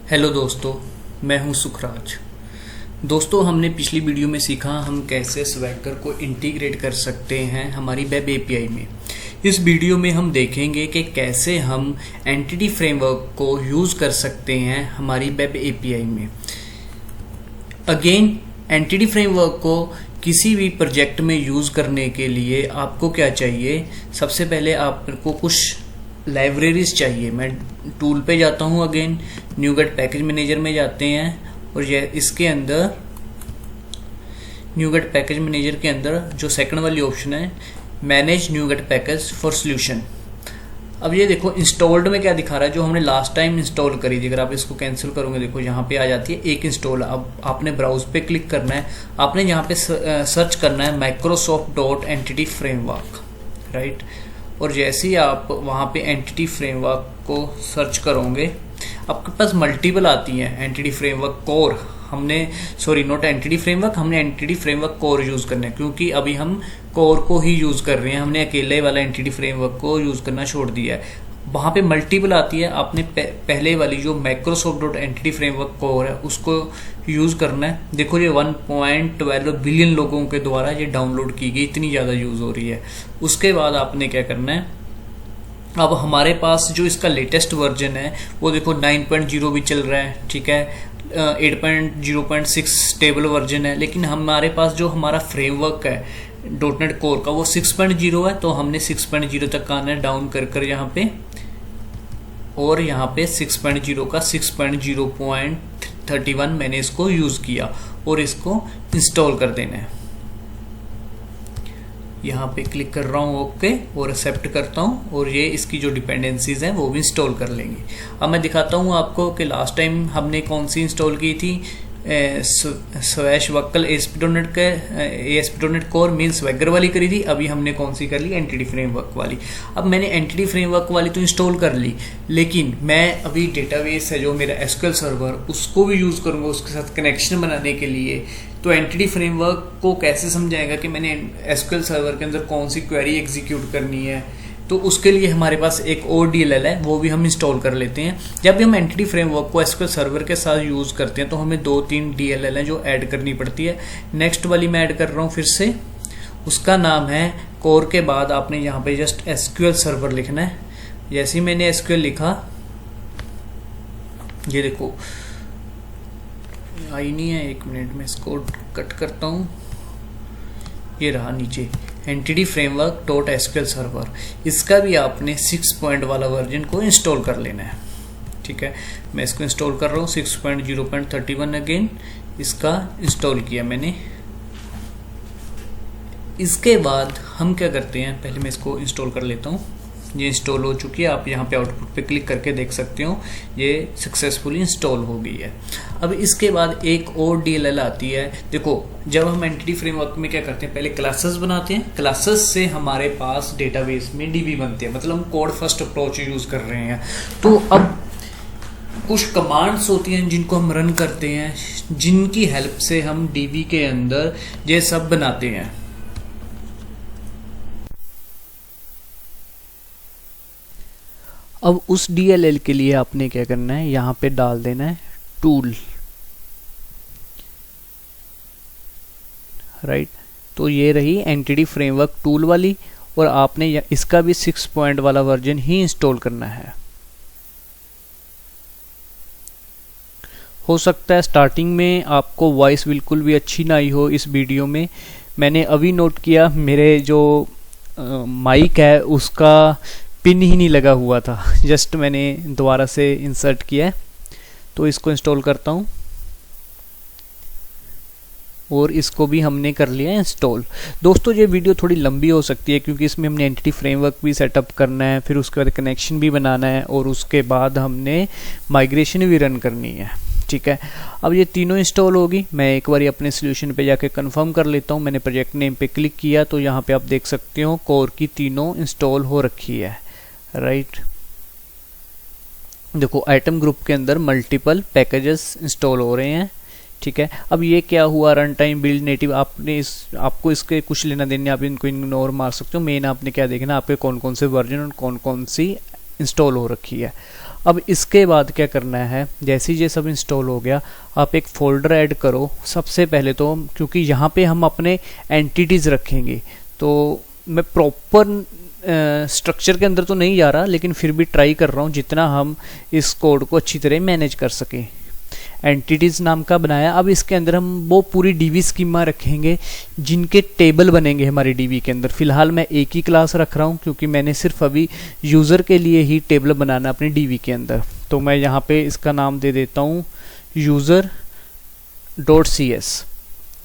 Hello दोस्तों, मैं हूं सुखराज। दोस्तों, हमने पिछली वीडियो में सीखा हम कैसे स्वैगर को इंटीग्रेट कर सकते हैं हमारी वेब एपीआई में। इस वीडियो में हम देखेंगे कि कैसे हम एंटिटी फ्रेमवर्क को यूज़ कर सकते हैं हमारी वेब एपीआई में। अगेन, एंटिटी फ्रेमवर्क को किसी भी प्रोजेक्ट में यूज़ करने के लिए आपको क्या चाहिए? सबसे पहले आपको कुछ लाइब्रेरीज चाहिए। मैं टूल पे जाता हूँ, अगेन न्यूगेट पैकेज मैनेजर में जाते हैं और ये इसके अंदर न्यूगेट पैकेज मैनेजर के अंदर जो सेकंड वाली ऑप्शन है, manage NuGet package for solution. अब ये देखो इंस्टॉल्ड में क्या दिखा रहा है, जो हमने लास्ट टाइम इंस्टॉल करी थी। अगर आप इसको कैंसिल करोगे, देखो यहाँ पे आ जाती है एक इंस्टॉल। अब आपने ब्राउज पे क्लिक करना है, आपने यहाँ पे सर्च करना है माइक्रोसॉफ्ट एंटिटी फ्रेमवर्क, राइट। और जैसे ही आप वहाँ पे एंटिटी फ्रेमवर्क को सर्च करोगे, आपके पास मल्टीपल आती हैं। एंटिटी फ्रेमवर्क कोर हमने नॉट एंटिटी फ्रेमवर्क, हमने एंटिटी फ्रेमवर्क कोर यूज़ करना है, क्योंकि अभी हम कोर को ही यूज़ कर रहे हैं। हमने अकेले वाला एंटिटी फ्रेमवर्क को यूज़ करना छोड़ दिया है। वहाँ पे मल्टीपल आती है, आपने पहले वाली जो माइक्रोसॉफ्ट एंटिटी फ्रेमवर्क कोर है उसको यूज़ करना है। देखो ये 1.12 बिलियन लोगों के द्वारा ये डाउनलोड की गई, इतनी ज़्यादा यूज़ हो रही है। उसके बाद आपने क्या करना है, अब हमारे पास जो इसका लेटेस्ट वर्जन है वो देखो 9.0 भी चल रहा है, ठीक है। 8.0.6 स्टेबल वर्जन है, लेकिन हमारे पास जो हमारा फ्रेमवर्क है डॉटनेट कोर का वो 6.0 है। तो हमने 6.0 तक आना है, डाउन कर यहाँ पे, और यहाँ पे 6.0 का 6.0.31 मैंने इसको यूज़ किया और इसको इंस्टॉल कर देना है। यहाँ पे क्लिक कर रहा हूँ, ओके, और एक्सेप्ट करता हूँ, और ये इसकी जो डिपेंडेंसीज हैं वो भी इंस्टॉल कर लेंगे। अब मैं दिखाता हूँ आपको कि लास्ट टाइम हमने कौन सी इंस्टॉल की थी। Swashbuckle ASP.NET core mean swagger वाली करी थी। अभी हमने कौन सी कर ली? एंटिटी फ्रेमवर्क वाली। अब मैंने एंटिटी फ्रेमवर्क वाली तो इंस्टॉल कर ली, लेकिन मैं अभी डेटाबेस है जो मेरा SQL सर्वर, उसको भी यूज़ करूँगा उसके साथ कनेक्शन बनाने के लिए। तो एंटिटी फ्रेमवर्क को कैसे समझाएगा कि मैंने SQL सर्वर के अंदर कौन सी क्वेरी एग्जीक्यूट करनी है। तो उसके लिए हमारे पास एक और DLL है, वो भी हम इंस्टॉल कर लेते हैं। जब भी हम एंटिटी फ्रेमवर्क को SQL सर्वर के साथ यूज़ करते हैं तो हमें 2-3 DLL हैं जो ऐड करनी पड़ती है। नेक्स्ट वाली मैं ऐड कर रहा हूँ फिर से, उसका नाम है कोर। के बाद आपने यहाँ पे जस्ट SQL सर्वर लिखना है। जैसे ही मैंने SQL लिखा, ये देखो आई नहीं है, 1 मिनट में इसको कट करता हूँ। ये रहा नीचे entity framework dot SQL server. इसका भी आपने 6 पॉइंट वाला वर्जन को इंस्टॉल कर लेना है, ठीक है। मैं इसको इंस्टॉल कर रहा हूँ 6.0.31। अगेन इसका इंस्टॉल किया मैंने। इसके बाद हम क्या करते हैं, पहले मैं इसको इंस्टॉल कर लेता हूँ। ये इंस्टॉल हो चुकी है, आप यहाँ पे आउटपुट पे क्लिक करके देख सकते हो ये सक्सेसफुली इंस्टॉल हो गई है। अब इसके बाद एक और DLL आती है। देखो, जब हम एंटिटी फ्रेमवर्क में क्या करते हैं, पहले क्लासेस बनाते हैं, क्लासेस से हमारे पास डेटाबेस में DB बनते हैं, मतलब हम कोड फर्स्ट अप्रोच यूज़ कर रहे हैं। तो अब कुछ कमांड्स होती हैं जिनको हम रन करते हैं, जिनकी हेल्प से हम DB के अंदर ये सब बनाते हैं। अब उस DLL के लिए आपने क्या करना है, यहाँ पे डाल देना है टूल, राइट। तो ये रही एंटिटी फ्रेमवर्क टूल वाली, और आपने इसका भी 6 पॉइंट वाला वर्जन ही इंस्टॉल करना है। हो सकता है स्टार्टिंग में आपको वॉइस बिल्कुल भी अच्छी ना आई हो इस वीडियो में। मैंने अभी नोट किया मेरे जो माइक है उसका पिन ही नहीं लगा हुआ था, जस्ट मैंने दोबारा से इंसर्ट किया है। तो इसको इंस्टॉल करता हूँ, और इसको भी हमने कर लिया है इंस्टॉल। दोस्तों, ये वीडियो थोड़ी लंबी हो सकती है क्योंकि इसमें हमने एंटिटी फ्रेमवर्क भी सेटअप करना है, फिर उसके बाद कनेक्शन भी बनाना है, और उसके बाद हमने माइग्रेशन भी रन करनी है, ठीक है। अब ये तीनों इंस्टॉल होगी। मैं एक बार अपने सोल्यूशन पे जाके कंफर्म कर लेता हूँ। मैंने प्रोजेक्ट नेम पे क्लिक किया तो यहाँ पे आप देख सकते हो कोर की तीनों इंस्टॉल हो रखी है, राइट। देखो आइटम ग्रुप के अंदर मल्टीपल पैकेजेस इंस्टॉल हो रहे हैं, ठीक है। अब ये क्या हुआ, रन टाइम बिल्ड नेटिव, आपको इसके कुछ लेना देने, आप इनको इग्नोर मार सकते हो। मेन आपने क्या देखना, आपके कौन कौन से वर्जन और कौन कौन सी इंस्टॉल हो रखी है। अब इसके बाद क्या करना है, जैसे ही ये सब इंस्टॉल हो गया आप एक फोल्डर ऐड करो। सबसे पहले तो क्योंकि यहाँ पे हम अपने एंटिटीज़ रखेंगे, तो मैं प्रॉपर स्ट्रक्चर के अंदर तो नहीं जा रहा, लेकिन फिर भी ट्राई कर रहा हूँ जितना हम इस कोड को अच्छी तरह मैनेज कर सकें। एंटिटीज़ नाम का बनाया। अब इसके अंदर हम वो पूरी डीबी स्कीमा रखेंगे जिनके टेबल बनेंगे हमारे डीबी के अंदर। फिलहाल मैं एक ही क्लास रख रहा हूँ क्योंकि मैंने सिर्फ अभी यूज़र के लिए ही टेबल बनाना अपने डीबी के अंदर। तो मैं यहाँ पे इसका नाम दे देता हूँ user.cs।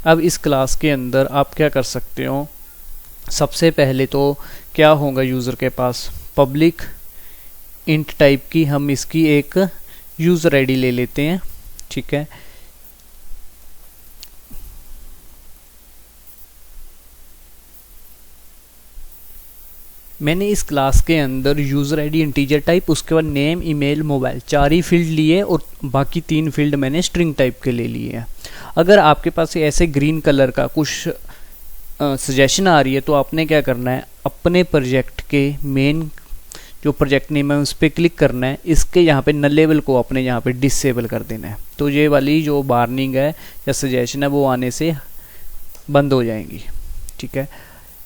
अब इस क्लास के अंदर आप क्या कर सकते हो, सबसे पहले तो क्या होगा यूज़र के पास पब्लिक इंट टाइप की हम इसकी एक यूज़र आईडी ले लेते हैं, ठीक है। मैंने इस क्लास के अंदर यूज़र आईडी इंटीजर टाइप, उसके बाद नेम, ईमेल, मोबाइल 4 ही फील्ड लिए और बाकी 3 फील्ड मैंने स्ट्रिंग टाइप के ले लिए हैं। अगर आपके पास ऐसे ग्रीन कलर का कुछ सजेशन आ रही है तो आपने क्या करना है, अपने प्रोजेक्ट के मेन जो प्रोजेक्ट नेम है उस पर क्लिक करना है। इसके यहाँ पे नल लेवल को अपने यहाँ पे डिसेबल कर देना है, तो ये वाली जो वार्निंग है या सजेशन है वो आने से बंद हो जाएंगी, ठीक है।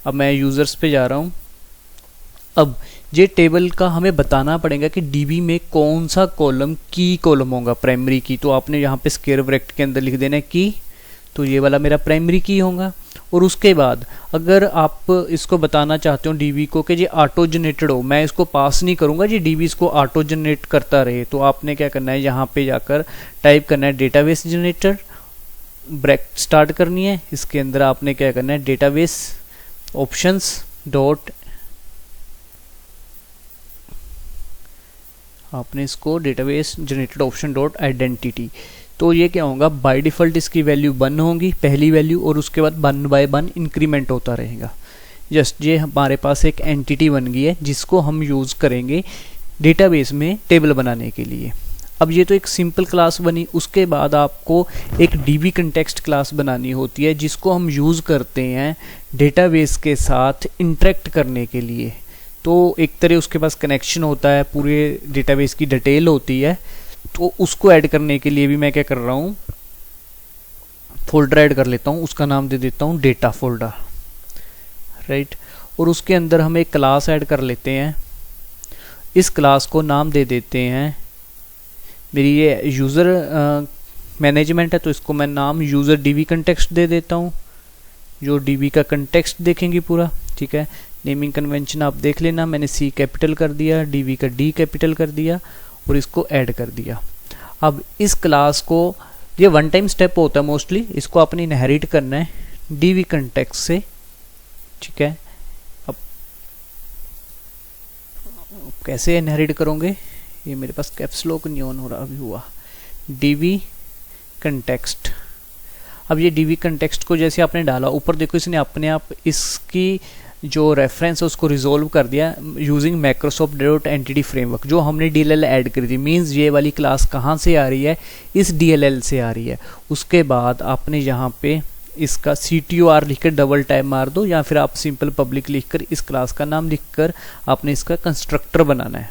अब मैं यूज़र्स पे जा रहा हूँ। अब ये टेबल का हमें बताना पड़ेगा कि डीबी में कौन सा कॉलम की कॉलम होगा, प्राइमरी की। तो आपने यहाँ पे स्क्वायर ब्रैकेट के अंदर लिख देना है की, तो ये वाला मेरा प्राइमरी की होगा। और उसके बाद अगर आप इसको बताना चाहते हो डीबी को कि ये ऑटो जनरेटेड हो, मैं इसको पास नहीं करूँगा, ये डीबी इसको ऑटो जनरेट करता रहे, तो आपने क्या करना है, यहाँ पे जाकर टाइप करना है डेटाबेस जनरेटर, ब्रैकेट स्टार्ट करनी है। इसके अंदर आपने क्या करना है, डेटाबेस ऑप्शंस डॉट, आपने इसको database generated option dot identity. तो ये क्या होगा, बाय डिफ़ॉल्ट इसकी वैल्यू 1 होगी, पहली वैल्यू, और उसके बाद 1 बाय 1 इंक्रीमेंट होता रहेगा। जस्ट ये हमारे पास एक एंटिटी बन गई है जिसको हम यूज़ करेंगे डेटाबेस में टेबल बनाने के लिए। अब ये तो एक सिंपल क्लास बनी। उसके बाद आपको एक डीबी कंटेक्स्ट क्लास बनानी होती है जिसको हम यूज़ करते हैं डेटाबेस के साथ इंटरेक्ट करने के लिए। तो एक तरह उसके पास कनेक्शन होता है, पूरे डेटाबेस की डिटेल होती है। तो उसको ऐड करने के लिए भी मैं क्या कर रहा हूँ, फोल्डर ऐड कर लेता हूँ, उसका नाम दे देता हूँ डेटा फोल्डर, राइट। और उसके अंदर हम एक क्लास ऐड कर लेते हैं। इस क्लास को नाम दे देते हैं, मेरी ये यूज़र मैनेजमेंट है तो इसको मैं नाम यूज़र डीबी कंटेक्स्ट दे देता हूँ, जो डीबी का कंटेक्स्ट देखेंगे पूरा, ठीक है। नेमिंग कन्वेंशन आप देख लेना, मैंने सी कैपिटल कर दिया, डीबी का डी कैपिटल कर दिया और इसको ऐड कर दिया। अब इस क्लास को, ये वन टाइम स्टेप होता है मोस्टली, इसको आपने इनहेरिट करना है डीबी कंटेक्स्ट से, ठीक है। अब कैसे इनहेरिट करोगे, ये मेरे पास कैप्स लॉक नहीं ऑन हो रहा, अभी हुआ, डीबी कंटेक्स्ट। अब ये डीबी कंटेक्स्ट को जैसे आपने डाला, ऊपर देखो इसने अपने आप इसकी जो रेफरेंस है उसको रिजोल्व कर दिया using Microsoft dot entity framework, जो हमने डीएलएल ऐड करी थी। मींस ये वाली क्लास कहाँ से आ रही है, इस डीएलएल से आ रही है। उसके बाद आपने यहाँ पे इसका CTOR लिखकर डबल टाइप मार दो, या फिर आप सिंपल पब्लिक लिखकर इस क्लास का नाम लिखकर आपने इसका कंस्ट्रक्टर बनाना है।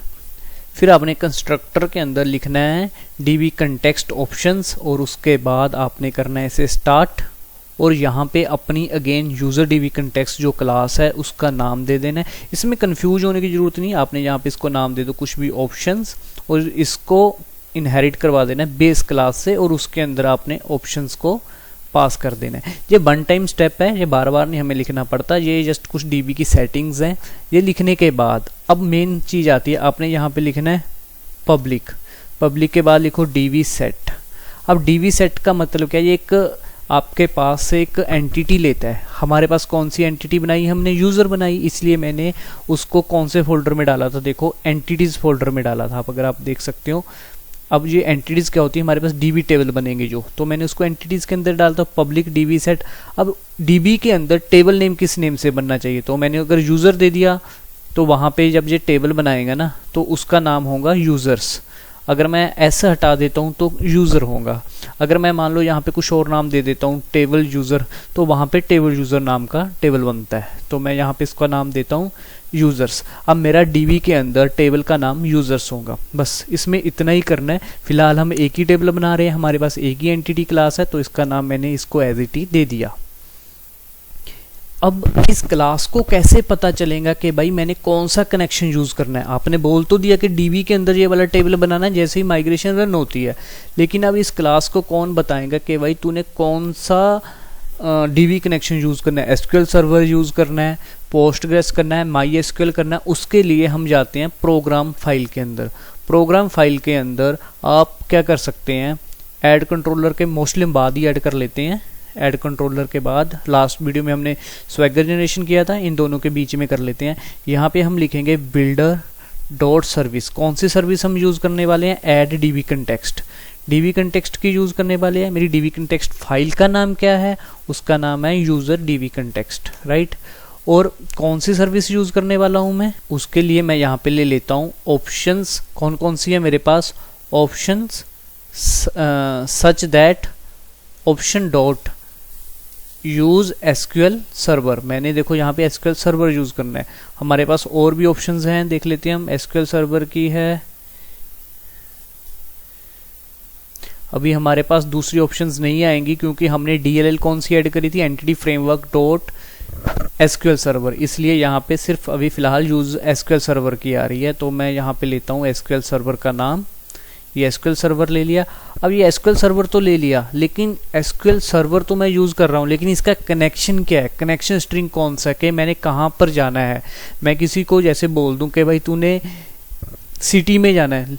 फिर आपने कंस्ट्रक्टर के अंदर लिखना है डीबी कंटेक्स्ट ऑप्शंस, और उसके बाद आपने करना है इसे स्टार्ट, और यहाँ पे अपनी अगेन यूज़र डीबी कंटेक्स्ट जो क्लास है उसका नाम दे देना है। इसमें कंफ्यूज होने की ज़रूरत नहीं, आपने यहाँ पे इसको नाम दे दो कुछ भी ऑप्शंस, और इसको इनहेरिट करवा देना है बेस क्लास से, और उसके अंदर आपने ऑप्शंस को पास कर देना है। ये वन टाइम स्टेप है, ये बार बार नहीं हमें लिखना पड़ता, ये जस्ट कुछ डीबी की सेटिंग्स हैं। ये लिखने के बाद अब मेन चीज़ आती है, आपने यहाँ पे लिखना है पब्लिक, पब्लिक के बाद लिखो डीबी सेट। अब डीबी सेट का मतलब क्या है, ये एक आपके पास से एक एंटिटी लेता है। हमारे पास कौन सी एंटिटी बनाई, हमने यूज़र बनाई, इसलिए मैंने उसको कौन से फोल्डर में डाला था, देखो एंटिटीज़ फोल्डर में डाला था, अगर आप देख सकते हो। अब ये एंटिटीज़ क्या होती है, हमारे पास डीबी टेबल बनेंगे जो, तो मैंने उसको एंटिटीज़ के अंदर डालता पब्लिक डीबी सेट। अब डीबी के अंदर टेबल नेम किस नेम से बनना चाहिए, तो मैंने अगर यूज़र दे दिया तो वहाँ पे जब ये टेबल बनाएगा ना तो उसका नाम होगा यूज़र्स। अगर मैं ऐसा हटा देता हूँ तो यूज़र होगा। अगर मैं मान लो यहाँ पे कुछ और नाम दे देता हूँ टेबल यूज़र, तो वहाँ पे टेबल यूज़र नाम का टेबल बनता है। तो मैं यहाँ पे इसका नाम देता हूँ यूजर्स। अब मेरा डीबी के अंदर टेबल का नाम यूजर्स होगा, बस इसमें इतना ही करना है। फिलहाल हम एक ही टेबल बना रहे हैं, हमारे पास एक ही एंटिटी क्लास है, तो इसका नाम मैंने इसको एज इट ही दे दिया। अब इस क्लास को कैसे पता चलेगा कि भाई मैंने कौन सा कनेक्शन यूज करना है? आपने बोल तो दिया कि डीबी के अंदर ये वाला टेबल बनाना है जैसे ही माइग्रेशन रन होती है, लेकिन अब इस क्लास को कौन बताएगा कि भाई तूने कौन सा डीबी कनेक्शन यूज करना है? एसक्यूएल सर्वर यूज करना है, पोस्टग्रेस करना है, माई एसक्यूएल करना है? उसके लिए हम जाते हैं प्रोग्राम फाइल के अंदर। प्रोग्राम फाइल के अंदर आप क्या कर सकते हैं, ऐड कंट्रोलर के मोस्टली हम बाद ही ऐड कर लेते हैं। ऐड कंट्रोलर के बाद लास्ट वीडियो में हमने स्वैगर जनरेशन किया था, इन दोनों के बीच में कर लेते हैं। यहाँ पे हम लिखेंगे बिल्डर डॉट सर्विस। कौन सी सर्विस हम यूज करने वाले हैं? Add dB context. DB context की यूज करने वाले हैं। मेरी डीबी कंटेक्स्ट फाइल का नाम क्या है? उसका नाम है यूजर डीबी कंटेक्स्ट, राइट। और कौन सी सर्विस यूज करने वाला हूं मैं? उसके लिए मैं यहाँ पे ले लेता हूँ ऑप्शंस। कौन कौन सी है मेरे पास? Options such that option dot use SQL server. मैंने देखो यहाँ पे एसक्यूएल सर्वर यूज करना है। हमारे पास और भी ऑप्शंस हैं, देख लेते हैं हम। एसक्यूएल सर्वर की है, अभी हमारे पास दूसरी ऑप्शंस नहीं आएंगी क्योंकि हमने डीएलएल कौन सी ऐड करी थी? Entity framework dot SQL server, इसलिए यहाँ पे सिर्फ अभी फिलहाल यूज एसक्यूएल सर्वर की आ रही है। तो मैं यहाँ पे लेता हूँ एसक्यूएल सर्वर का नाम, ये एसक्यूएल सर्वर ले लिया। अब ये एसक्यूएल सर्वर तो ले लिया, लेकिन एसक्यूएल सर्वर तो मैं यूज कर रहा हूँ, लेकिन इसका कनेक्शन क्या है? कनेक्शन स्ट्रिंग कौन सा है कि मैंने कहाँ पर जाना है? मैं किसी को जैसे बोल दूं कि भाई तूने सिटी में जाना है,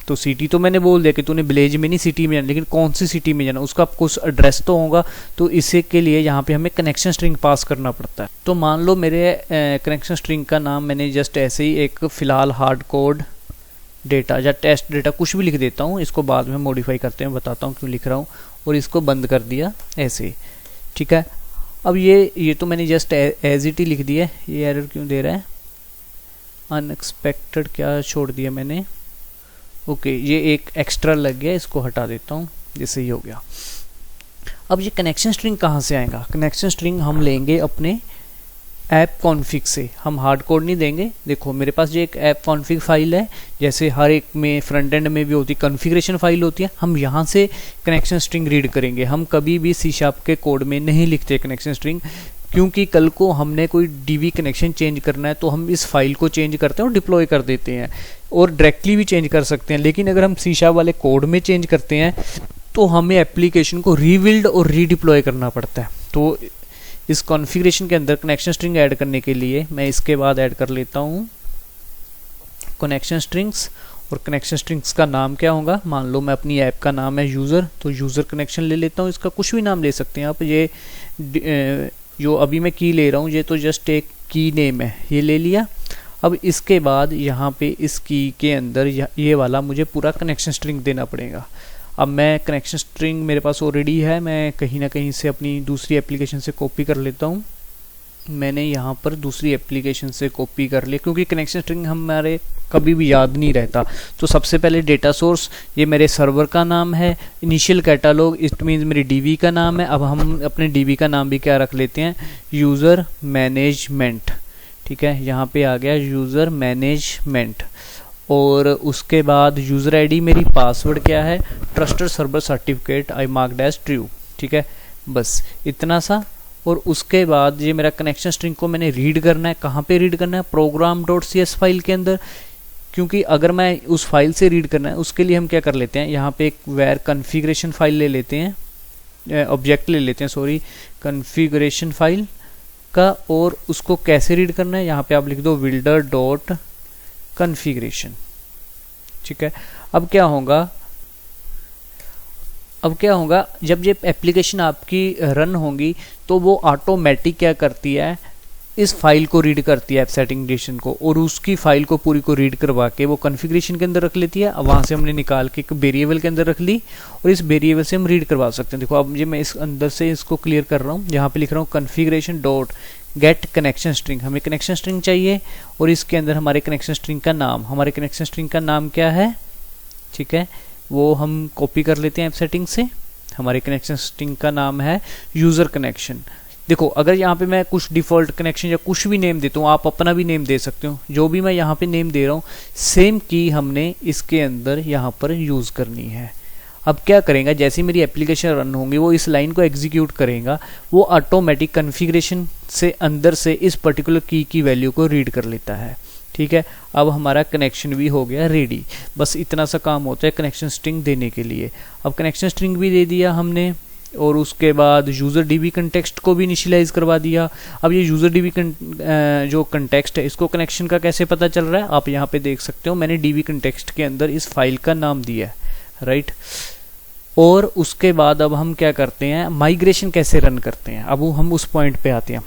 तो सिटी तो मैंने बोल दिया कि तूने विलेज में नहीं सिटी में जाना, लेकिन कौन सी सिटी में जाना उसका कुछ एड्रेस तो होगा। तो इसे के लिए यहाँ पे हमें कनेक्शन स्ट्रिंग पास करना पड़ता है। तो मान लो मेरे कनेक्शन स्ट्रिंग का नाम मैंने जस्ट ऐसे ही एक फिलहाल हार्ड कोड डेटा या टेस्ट डेटा कुछ भी लिख देता हूँ, इसको बाद में मॉडिफाई करते हैं, बताता हूँ क्यों लिख रहा हूँ, और इसको बंद कर दिया ऐसे, ठीक है। अब ये तो मैंने जस्ट एज इट ही लिख दिया। ये एरर क्यों दे रहा है? अनएक्सपेक्टेड क्या छोड़ दिया मैंने? ओके, ये एक एक्स्ट्रा लग गया, इसको हटा देता हूँ, जैसे ही हो गया। अब ये कनेक्शन स्ट्रिंग कहाँ से आएगा? कनेक्शन स्ट्रिंग हम लेंगे अपने ऐप कॉन्फ़िग से, हम हार्ड कोड नहीं देंगे। देखो मेरे पास ये एक ऐप कॉन्फ़िग फाइल है, जैसे हर एक में फ्रंट एंड में भी होती है कॉन्फ़िगरेशन फाइल होती है, हम यहाँ से कनेक्शन स्ट्रिंग रीड करेंगे। हम कभी भी C# के कोड में नहीं लिखते कनेक्शन स्ट्रिंग, क्योंकि कल को हमने कोई डीबी कनेक्शन चेंज करना है तो हम इस फाइल को चेंज करते हैं और डिप्लॉय कर देते हैं, और डायरेक्टली भी चेंज कर सकते हैं। लेकिन अगर हम C# वाले कोड में चेंज करते हैं तो हमें एप्लीकेशन को रीबिल्ड और रीडिप्लॉय करना पड़ता है। तो इस कॉन्फ़िगरेशन के अंदर कनेक्शन स्ट्रिंग ऐड करने के लिए मैं इसके बाद ऐड कर लेता हूँ कनेक्शन स्ट्रिंग्स। और कनेक्शन स्ट्रिंग्स का नाम क्या होगा? मान लो मैं अपनी ऐप का नाम है यूज़र, तो यूज़र कनेक्शन ले लेता हूँ। इसका कुछ भी नाम ले सकते हैं आप। ये जो अभी मैं की ले रहा हूँ ये तो जस्ट एक की नेम है, ये ले लिया। अब इसके बाद यहाँ पे इस की के अंदर ये वाला मुझे पूरा कनेक्शन स्ट्रिंग देना पड़ेगा। अब मैं कनेक्शन स्ट्रिंग मेरे पास ऑलरेडी है, मैं कहीं ना कहीं से अपनी दूसरी एप्लीकेशन से कॉपी कर लेता हूँ। मैंने यहाँ पर दूसरी एप्लीकेशन से कॉपी कर लिया, क्योंकि कनेक्शन स्ट्रिंग हमारे कभी भी याद नहीं रहता। तो सबसे पहले डेटा सोर्स, ये मेरे सर्वर का नाम है। इनिशियल कैटालॉग, इट मीन्स मेरी डीबी का नाम है। अब हम अपने डीबी का नाम भी क्या रख लेते हैं? यूज़र मैनेजमेंट, ठीक है। यहाँ पे आ गया यूज़र मैनेजमेंट। और उसके बाद यूज़र आईडी, मेरी पासवर्ड क्या है? Trusted server certificate I marked as true, ठीक है। बस इतना सा। और उसके बाद ये मेरा कनेक्शन स्ट्रिंग को मैंने रीड करना है। कहाँ पे रीड करना है? program.cs फाइल के अंदर, क्योंकि अगर मैं उस फाइल से रीड करना है उसके लिए हम क्या कर लेते हैं, यहाँ पे एक वेयर कॉन्फ़िगरेशन फाइल ले लेते हैं, ऑब्जेक्ट ले लेते हैं, सॉरी, कॉन्फ़िगरेशन फाइल का। और उसको कैसे रीड करना है? यहाँ पे आप लिख दो बिल्डर डॉट कॉन्फ़िगरेशन, ठीक है। अब क्या होगा जब ये एप्लीकेशन आपकी रन होगी तो वो ऑटोमेटिक क्या करती है, इस फाइल को रीड करती है, ऐप सेटिंग डिशन को, और उसकी फाइल को पूरी को रीड करवा के वो कॉन्फ़िगरेशन के अंदर रख लेती है। अब वहाँ से हमने निकाल के एक वेरिएबल के अंदर रख ली, और इस वेरिएबल से हम रीड करवा सकते हैं। देखो अब ये मैं इस अंदर से इसको क्लियर कर रहा हूँ। यहाँ पे लिख रहा हूँ configuration dot get connection string, हमें कनेक्शन स्ट्रिंग चाहिए, और इसके अंदर हमारे कनेक्शन स्ट्रिंग का नाम, हमारे कनेक्शन स्ट्रिंग का नाम क्या है, ठीक है, वो हम कॉपी कर लेते हैं ऐप सेटिंग से। हमारे कनेक्शन स्ट्रिंग का नाम है यूज़र कनेक्शन, देखो अगर यहाँ पे मैं कुछ डिफ़ॉल्ट कनेक्शन या कुछ भी नेम देता हूँ, आप अपना भी नेम दे सकते हो, जो भी मैं यहाँ पे नेम दे रहा हूँ सेम की हमने इसके अंदर यहाँ पर यूज़ करनी है। अब क्या करेगा, जैसे ही मेरी एप्लीकेशन रन होंगी वो इस लाइन को एग्जीक्यूट करेगा, वो ऑटोमेटिक कॉन्फ़िगरेशन से अंदर से इस पर्टिकुलर की वैल्यू को रीड कर लेता है। ठीक है, अब हमारा कनेक्शन भी हो गया रेडी। बस इतना सा काम होता है कनेक्शन स्ट्रिंग देने के लिए। अब कनेक्शन स्ट्रिंग भी दे दिया हमने और उसके बाद यूज़र डीबी कंटेक्स्ट को भी इनिशियलाइज करवा दिया। अब ये यूज़र डीबी जो कंटेक्स्ट है इसको कनेक्शन का कैसे पता चल रहा है, आप यहाँ पे देख सकते हो मैंने डीबी कंटेक्स्ट के अंदर इस फाइल का नाम दिया है, राइट। और उसके बाद अब हम क्या करते हैं, माइग्रेशन कैसे रन करते हैं, अब हम उस पॉइंट पे आते हैं।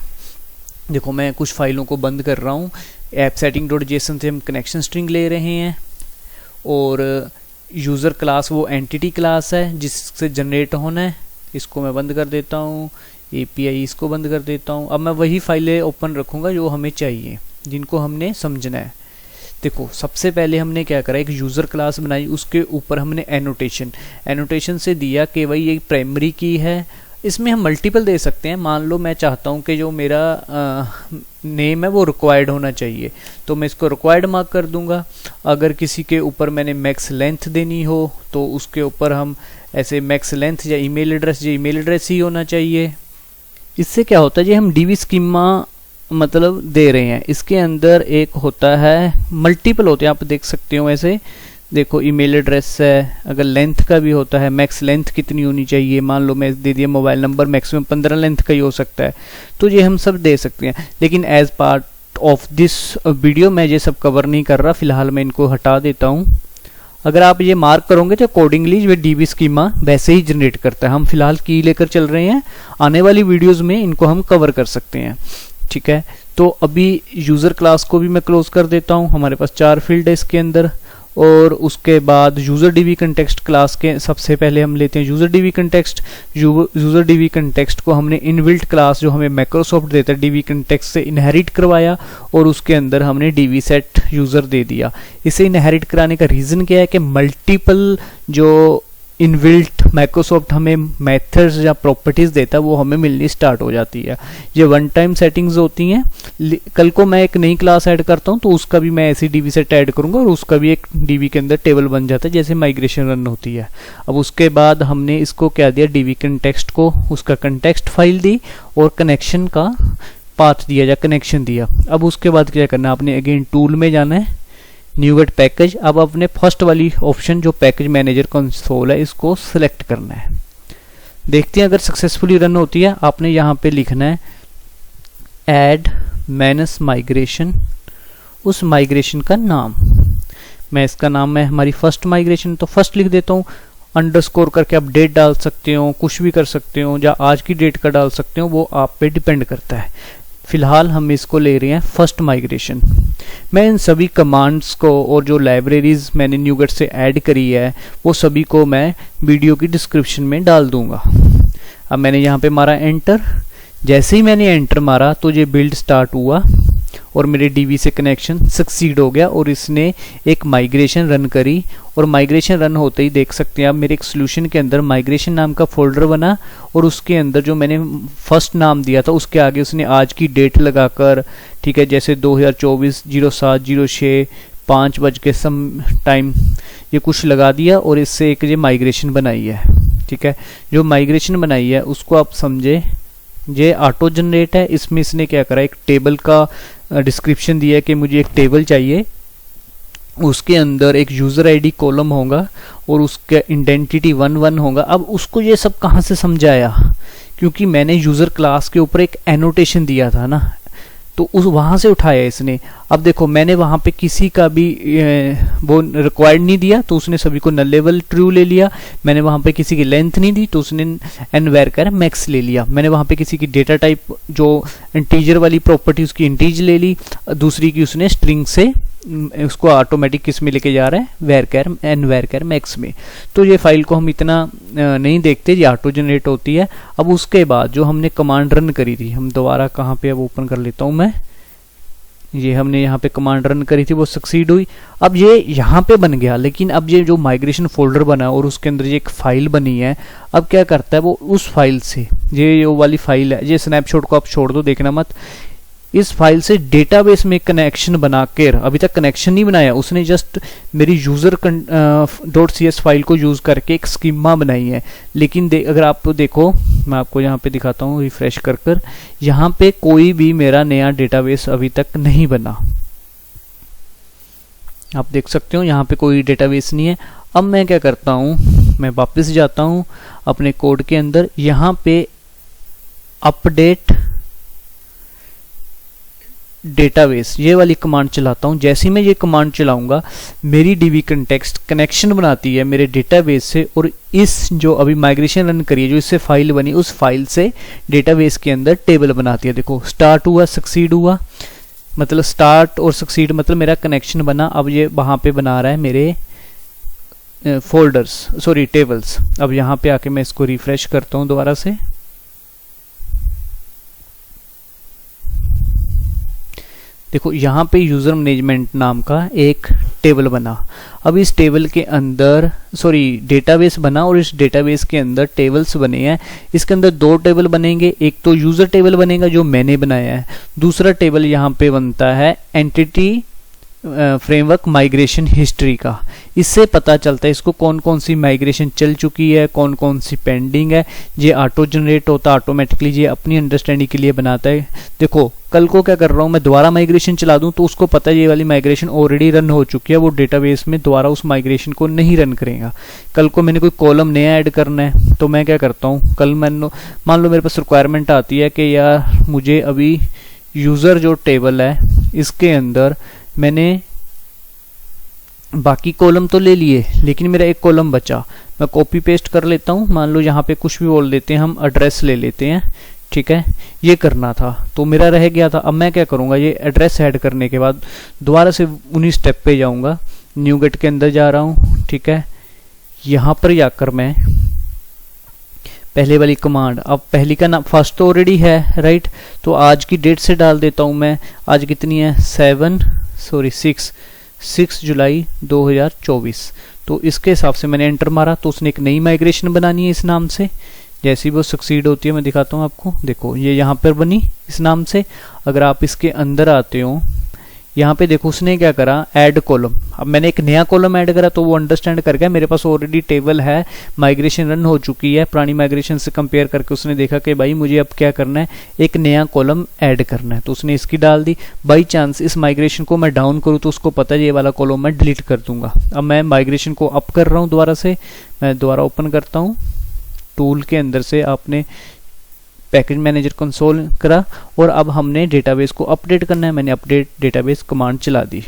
देखो मैं कुछ फाइलों को बंद कर रहा हूँ, ऐप सेटिंग डॉट जेसन से हम कनेक्शन स्ट्रिंग ले रहे हैं और यूज़र क्लास वो एंटिटी क्लास है जिससे जनरेट होना है, इसको मैं बंद कर देता हूँ। एपीआई इसको बंद कर देता हूँ। अब मैं वही फाइलें ओपन रखूँगा जो हमें चाहिए, जिनको हमने समझना है। देखो सबसे पहले हमने क्या करा, एक यूज़र क्लास बनाई, उसके ऊपर हमने एनोटेशन से दिया कि भाई ये प्राइमरी की है। इसमें हम मल्टीपल दे सकते हैं। मान लो मैं चाहता हूँ कि जो मेरा नेम है वो रिक्वायर्ड होना चाहिए, तो मैं इसको रिक्वायर्ड मार्क कर दूंगा। अगर किसी के ऊपर मैंने मैक्स लेंथ देनी हो तो उसके ऊपर हम ऐसे मैक्स लेंथ या ईमेल एड्रेस ही होना चाहिए। इससे क्या होता है, जी हम डीबी स्कीमा मतलब दे रहे हैं, इसके अंदर एक होता है मल्टीपल होते हैं, आप देख सकते हो ऐसे। देखो ईमेल एड्रेस है, अगर लेंथ का भी होता है, मैक्स लेंथ कितनी होनी चाहिए, मान लो मैं दे दिया मोबाइल नंबर, मैक्सिमम 15 लेंथ का ही हो सकता है, तो ये हम सब दे सकते हैं। लेकिन as part of this video मैं ये सब कवर नहीं कर रहा, फिलहाल मैं इनको हटा देता हूँ। अगर आप ये मार्क करोगे तो अकॉर्डिंगली ये डीबी स्कीमा वैसे ही जनरेट करता है। हम फिलहाल की लेकर चल रहे हैं, आने वाली वीडियोज़ में इनको हम कवर कर सकते हैं। ठीक है, तो अभी यूज़र क्लास को भी मैं क्लोज कर देता हूँ। हमारे पास 4 फील्ड है इसके अंदर। और उसके बाद यूज़र डीबी कंटेक्स्ट क्लास के सबसे पहले हम लेते हैं user dB context. User dB context को हमने इनबिल्ट क्लास जो हमें माइक्रोसॉफ्ट देता है डीबी कंटेक्स्ट से इनहेरिट करवाया और उसके अंदर हमने डीबी सेट यूज़र दे दिया। इसे इनहेरिट कराने का रीज़न क्या है कि मल्टीपल जो इनबिल्ट माइक्रोसॉफ्ट हमें मेथड्स या प्रॉपर्टीज देता है वो हमें मिलनी स्टार्ट हो जाती है। ये वन टाइम सेटिंग्स होती हैं। कल को मैं एक नई क्लास ऐड करता हूँ तो उसका भी मैं ऐसी डीबी सेट ऐड करूंगा और उसका भी एक डीबी के अंदर टेबल बन जाता है जैसे माइग्रेशन रन होती है। अब उसके बाद हमने इसको क्या दिया, डीबी कंटेक्स्ट को उसका कंटेक्स्ट फाइल दी और कनेक्शन का पाथ दिया या कनेक्शन दिया। अब उसके बाद क्या करना है, आपने अगेन टूल में जाना है, न्यूगेट पैकेज। अब अपने फर्स्ट वाली ऑप्शन जो पैकेज मैनेजर कंसोल है इसको सिलेक्ट करना है। देखते हैं अगर सक्सेसफुली रन होती है। आपने यहाँ पे लिखना है ऐड मैनस माइग्रेशन, उस माइग्रेशन का नाम। मैं इसका नाम है हमारी फर्स्ट माइग्रेशन, तो फर्स्ट लिख देता हूँ। अंडरस्कोर करके आप डेट डाल सकते हो, कुछ भी कर सकते हो, या आज की डेट का डाल सकते हो, वो आप पे डिपेंड करता है। फिलहाल हम इसको ले रहे हैं फर्स्ट माइग्रेशन। मैं इन सभी कमांड्स को और जो लाइब्रेरीज मैंने न्यूगेट से ऐड करी है वो सभी को मैं वीडियो की डिस्क्रिप्शन में डाल दूंगा। अब मैंने यहाँ पे मारा एंटर। जैसे ही मैंने एंटर मारा तो ये बिल्ड स्टार्ट हुआ और मेरे डीबी से कनेक्शन सक्सीड हो गया और इसने एक माइग्रेशन रन करी। और माइग्रेशन रन होते ही देख सकते हैं आप मेरे एक सोल्यूशन के अंदर माइग्रेशन नाम का फोल्डर बना और उसके अंदर जो मैंने फर्स्ट नाम दिया था उसके आगे उसने आज की डेट लगाकर, ठीक है, जैसे 2024 07/06 5 बज के सम टाइम ये कुछ लगा दिया और इससे एक ये माइग्रेशन बनाई है। ठीक है, जो माइग्रेशन बनाई है उसको आप समझे, ये ऑटो जनरेट है। इसमें इसने क्या करा, एक टेबल का डिस्क्रिप्शन दिया है कि मुझे एक टेबल चाहिए, उसके अंदर एक यूज़र आईडी कॉलम होगा और उसका आइडेंटिटी 1 होगा। अब उसको ये सब कहाँ से समझाया, क्योंकि मैंने यूज़र क्लास के ऊपर एक एनोटेशन दिया था ना, तो उस वहाँ से उठाया इसने। अब देखो मैंने वहाँ पे किसी का भी वो रिक्वायर्ड नहीं दिया तो उसने सभी को नल लेवल ट्रू ले लिया। मैंने वहाँ पे किसी की लेंथ नहीं दी तो उसने एन वेर मैक्स ले लिया। मैंने वहाँ पे किसी की डेटा टाइप जो इंटीजर वाली प्रॉपर्टी उसकी इंटीज ले ली, दूसरी की उसने स्ट्रिंग से उसको ऑटोमेटिक किस में लेके जा रहा है, वेरकैर एन वेरकैर मैक्स में। तो ये फाइल को हम इतना नहीं देखते, ये ऑटो जनरेट होती है। अब उसके बाद जो हमने कमांड रन करी थी, हम दोबारा कहाँ पे अब ओपन कर लेता हूँ मैं, ये हमने यहाँ पे कमांड रन करी थी, वो सक्सीड हुई। अब ये यहाँ पे बन गया, लेकिन अब ये जो माइग्रेशन फोल्डर बना और उसके अंदर ये एक फाइल बनी है, अब क्या करता है वो उस फाइल से, ये वाली फाइल है, ये स्नैपशॉट को आप छोड़ दो, देखना मत, इस फाइल से डेटाबेस में कनेक्शन बना कर, अभी तक कनेक्शन नहीं बनाया उसने, जस्ट मेरी यूजर .cs फाइल को यूज करके एक स्कीमा बनाई है। लेकिन अगर आप देखो, मैं आपको यहाँ पे दिखाता हूँ रिफ्रेश कर यहाँ पे कोई भी मेरा नया डेटाबेस अभी तक नहीं बना। आप देख सकते हो यहाँ पे कोई डेटाबेस नहीं है। अब मैं क्या करता हूँ, मैं वापस जाता हूँ अपने कोड के अंदर, यहाँ पे अपडेट डेटाबेस ये वाली कमांड चलाता हूं। जैसे ही मैं ये कमांड चलाऊंगा, मेरी डीबी कंटेक्स्ट कनेक्शन बनाती है मेरे डेटाबेस से, और इस जो अभी माइग्रेशन रन करी है, जो इससे फाइल बनी, उस फाइल से डेटाबेस के अंदर टेबल बनाती है। देखो स्टार्ट हुआ, सक्सीड हुआ, मतलब स्टार्ट और सक्सीड मतलब मेरा कनेक्शन बना। अब ये वहां पे बना रहा है मेरे फोल्डर्स, सॉरी टेबल्स। अब यहाँ पे आके मैं इसको रिफ्रेश करता हूँ दोबारा से, देखो यहाँ पे यूजर मैनेजमेंट नाम का एक टेबल बना। अब इस टेबल के अंदर, सॉरी डेटाबेस बना, और इस डेटाबेस के अंदर टेबल्स बने हैं। इसके अंदर दो टेबल बनेंगे, एक तो यूजर टेबल बनेगा जो मैंने बनाया है, दूसरा टेबल यहाँ पे बनता है एंटिटी फ्रेमवर्क माइग्रेशन हिस्ट्री का। इससे पता चलता है इसको कौन कौन सी माइग्रेशन चल चुकी है, कौन कौन सी पेंडिंग है। ये ऑटो जनरेट होता है ऑटोमेटिकली, ये अपनी अंडरस्टैंडिंग के लिए बनाता है। देखो कल को क्या कर रहा हूँ मैं, दोबारा माइग्रेशन चला दूं तो उसको पता है ये वाली माइग्रेशन ऑलरेडी रन हो चुकी है, वो डेटाबेस में दोबारा उस माइग्रेशन को नहीं रन करेगा। कल को मैंने कोई कॉलम नया ऐड करना है तो मैं क्या करता हूँ, कल मैंने मान लो मेरे पास रिक्वायरमेंट आती है कि यार मुझे अभी यूजर जो टेबल है इसके अंदर मैंने बाकी कॉलम तो ले लिए, लेकिन मेरा एक कॉलम बचा, मैं कॉपी पेस्ट कर लेता हूँ। मान लो यहाँ पे कुछ भी बोल देते हैं, हम एड्रेस ले लेते हैं, ठीक है, ये करना था तो मेरा रह गया था। अब मैं क्या करूँगा, ये एड्रेस ऐड करने के बाद दोबारा से उन्हीं स्टेप पे जाऊँगा, न्यूगेट के अंदर जा रहा हूँ, ठीक है। यहाँ पर जाकर मैं पहले वाली कमांड, अब पहली का नाम फर्स्ट तो ऑलरेडी है राइट, तो आज की डेट से डाल देता हूँ मैं। आज कितनी है, 6 जुलाई 2024। तो इसके हिसाब से मैंने एंटर मारा तो उसने एक नई माइग्रेशन बनानी है इस नाम से। जैसी वो सक्सीड होती है मैं दिखाता हूँ आपको, देखो ये यहाँ पर बनी इस नाम से। अगर आप इसके अंदर आते हो, यहाँ पे देखो उसने क्या करा, ऐड कॉलम। अब मैंने एक नया कॉलम ऐड करा तो वो अंडरस्टैंड कर गया मेरे पास ऑलरेडी टेबल है, माइग्रेशन रन हो चुकी है। पुरानी माइग्रेशन से कंपेयर करके उसने देखा कि भाई मुझे अब क्या करना है, एक नया कॉलम ऐड करना है, तो उसने इसकी डाल दी। बाई चांस इस माइग्रेशन को मैं डाउन करूँ तो उसको पता है ये वाला कॉलम मैं डिलीट कर दूंगा। अब मैं माइग्रेशन को अप कर रहा हूँ दोबारा से, मैं दोबारा ओपन करता हूँ टूल के अंदर से, आपने पैकेज मैनेजर कंसोल करा और अब हमने डेटाबेस को अपडेट करना है। मैंने अपडेट डेटाबेस कमांड चला दी।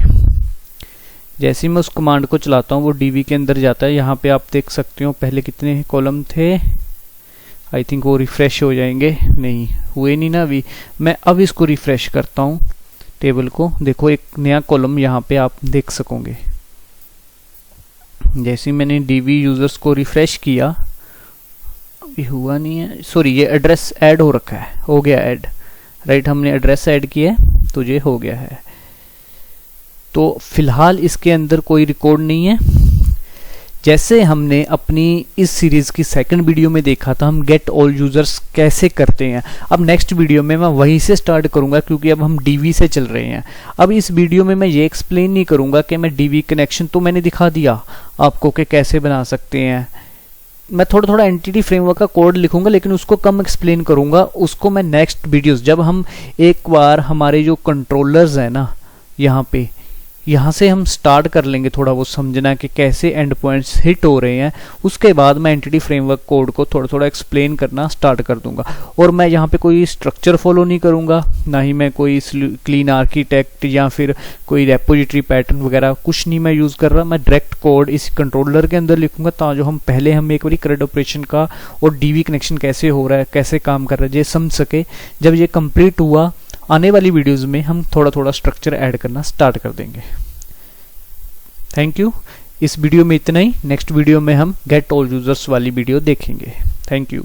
जैसे ही मैं उस कमांड को चलाता हूँ वो डीबी के अंदर जाता है। यहाँ पे आप देख सकते हो पहले कितने कॉलम थे, आई थिंक वो रिफ्रेश हो जाएंगे, नहीं हुए नहीं ना अभी। मैं अब इसको रिफ्रेश करता हूँ टेबल को, देखो एक नया कॉलम यहाँ पे आप देख सकोगे। जैसे ही मैंने डीबी यूजर्स को रिफ्रेश किया, हुआ नहीं है, सॉरी ये एड्रेस ऐड हो रखा है, हो गया ऐड राइट, हमने एड्रेस ऐड किया तो ये हो गया है। तो फिलहाल इसके अंदर कोई रिकॉर्ड नहीं है। जैसे हमने अपनी इस सीरीज की सेकंड वीडियो में देखा था हम गेट ऑल यूजर्स कैसे करते हैं, अब नेक्स्ट वीडियो में मैं वहीं से स्टार्ट करूंगा क्योंकि अब हम डीवी से चल रहे हैं। अब इस वीडियो में मैं ये एक्सप्लेन नहीं करूंगा कि मैं डीवी कनेक्शन तो मैंने दिखा दिया आपको कि कैसे बना सकते हैं, मैं थोड़ा थोड़ा एंटिटी फ्रेमवर्क का कोड लिखूंगा लेकिन उसको कम एक्सप्लेन करूंगा, उसको मैं नेक्स्ट वीडियोस जब हम एक बार हमारे जो कंट्रोलर्स है ना यहाँ से हम स्टार्ट कर लेंगे थोड़ा वो समझना कि कैसे एंड पॉइंट्स हिट हो रहे हैं, उसके बाद मैं एंटिटी फ्रेमवर्क कोड को थोड़ा थोड़ा एक्सप्लेन करना स्टार्ट कर दूंगा। और मैं यहाँ पे कोई स्ट्रक्चर फॉलो नहीं करूंगा, ना ही मैं कोई क्लीन आर्किटेक्ट या फिर कोई रेपोजिटरी पैटर्न वगैरह कुछ नहीं मैं यूज कर रहा। मैं डायरेक्ट कोड इस कंट्रोलर के अंदर लिखूंगा ताकि हम पहले हम एक बार CRUD ऑपरेशन का और डीवी कनेक्शन कैसे हो रहा है, कैसे काम कर रहा है ये समझ सके। जब ये कंप्लीट हुआ आने वाली वीडियोस में हम थोड़ा थोड़ा स्ट्रक्चर ऐड करना स्टार्ट कर देंगे। Thank you. इस वीडियो में इतना ही, नेक्स्ट वीडियो में हम गेट ऑल यूजर्स वाली वीडियो देखेंगे। Thank you.